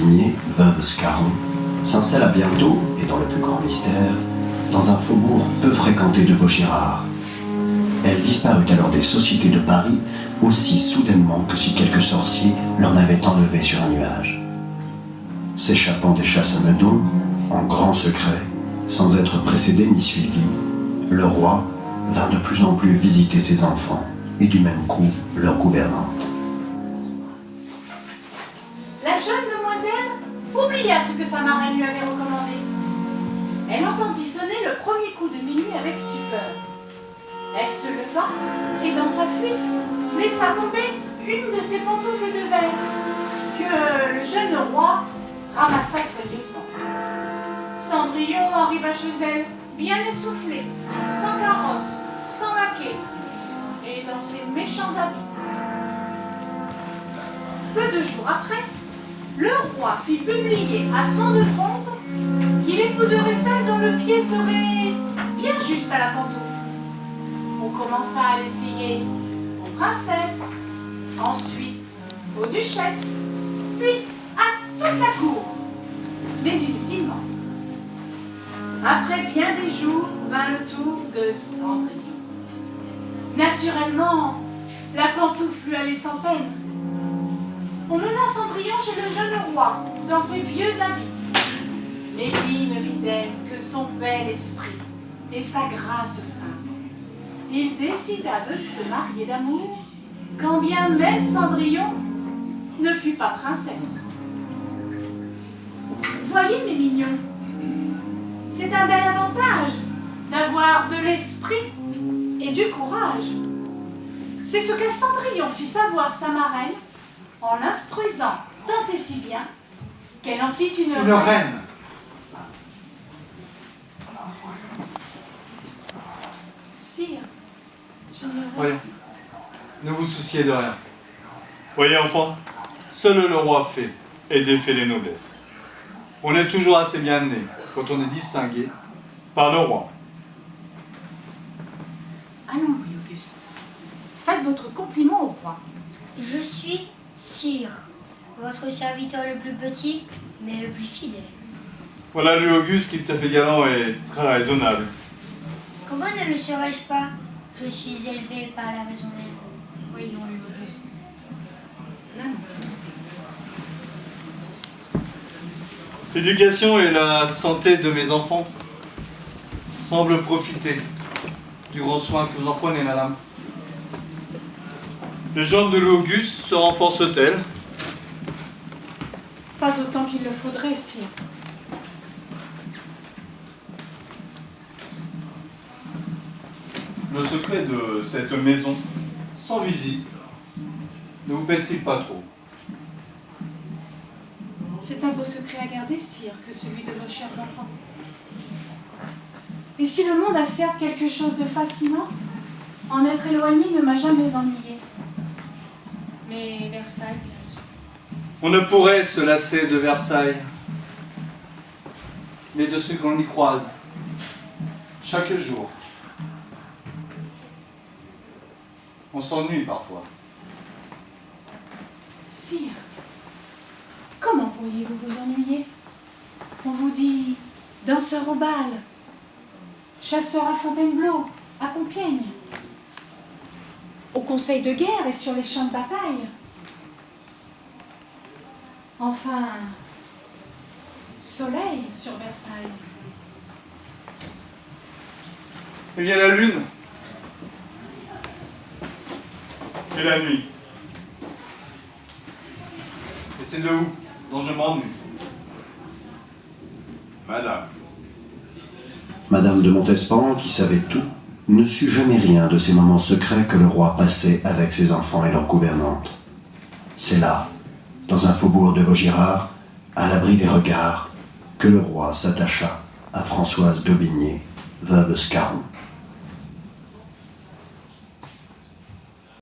d'Aubigné, veuve Scarron, s'installa bientôt, et dans le plus grand mystère, dans un faubourg peu fréquenté de Vaugirard. Elle disparut alors des sociétés de Paris aussi soudainement que si quelque sorcier l'en avait enlevée sur un nuage. S'échappant des chasses à meudon, en grand secret, sans être précédé ni suivi, le roi vint de plus en plus visiter ses enfants et du même coup leur gouvernante. La jeune demoiselle oublia ce que sa marraine lui avait recommandé. Elle entendit sonner le premier coup de minuit avec stupeur. Elle se leva et dans sa fuite laissa tomber une de ses pantoufles de verre que le jeune roi ramassa soigneusement. Cendrillon arriva chez elle, bien essoufflé, sans carrosse, sans laquais, et dans ses méchants habits. Peu de jours après, le roi fit publier à son de trompe qu'il épouserait celle dont le pied serait bien juste à la pantoufle. On commença à l'essayer aux princesses, ensuite aux duchesses, puis à toute la cour, mais inutilement. Après bien des jours vint le tour de Cendrillon. Naturellement, la pantoufle lui allait sans peine. On mena Cendrillon chez le jeune roi, dans ses vieux habits. Mais lui ne vit d'elle que son bel esprit et sa grâce simple. Il décida de se marier d'amour, quand bien même Cendrillon ne fut pas princesse. Voyez mes mignons, c'est un bel avantage d'avoir de l'esprit et du courage. C'est ce que Cendrillon fit savoir sa marraine en l'instruisant tant et si bien qu'elle en fit une reine. Sire, j'ignorais. Voyons, ne vous souciez de rien. Voyez, enfant, seul le roi fait et défait les noblesses. On est toujours assez bien né quand on est distingué par le roi. Allons, Louis-Auguste, faites votre compliment au roi. Je suis sire, votre serviteur le plus petit, mais le plus fidèle. Voilà Louis-Auguste qui, tout à fait galant et très raisonnable. Comment ne le serais-je pas? Je suis élevé par la raison même. Oui, non, Louis-Auguste. Non, monsieur. L'éducation et la santé de mes enfants semblent profiter du grand soin que vous en prenez, madame. Les jambes de Louis-Auguste se renforcent-elles? Pas autant qu'il le faudrait, sire. Le secret de cette maison, sans visite, ne vous pèse-t-il pas trop? C'est un beau secret à garder, sire, que celui de vos chers enfants. Et si le monde a certes quelque chose de fascinant, en être éloigné ne m'a jamais ennuyé. Mais Versailles, bien sûr. On ne pourrait se lasser de Versailles, mais de ce qu'on y croise, chaque jour. On s'ennuie parfois. Sire, comment pourriez-vous vous ennuyer? On vous dit danseur au bal, chasseur à Fontainebleau, à Compiègne, au conseil de guerre et sur les champs de bataille. Enfin, soleil sur Versailles. Il y a la lune et la nuit. Et c'est de vous dont je m'ennuie. Madame. Madame de Montespan, qui savait tout, ne sut jamais rien de ces moments secrets que le roi passait avec ses enfants et leur gouvernante. C'est là, dans un faubourg de Vaugirard, à l'abri des regards, que le roi s'attacha à Françoise d'Aubigné, veuve Scarron.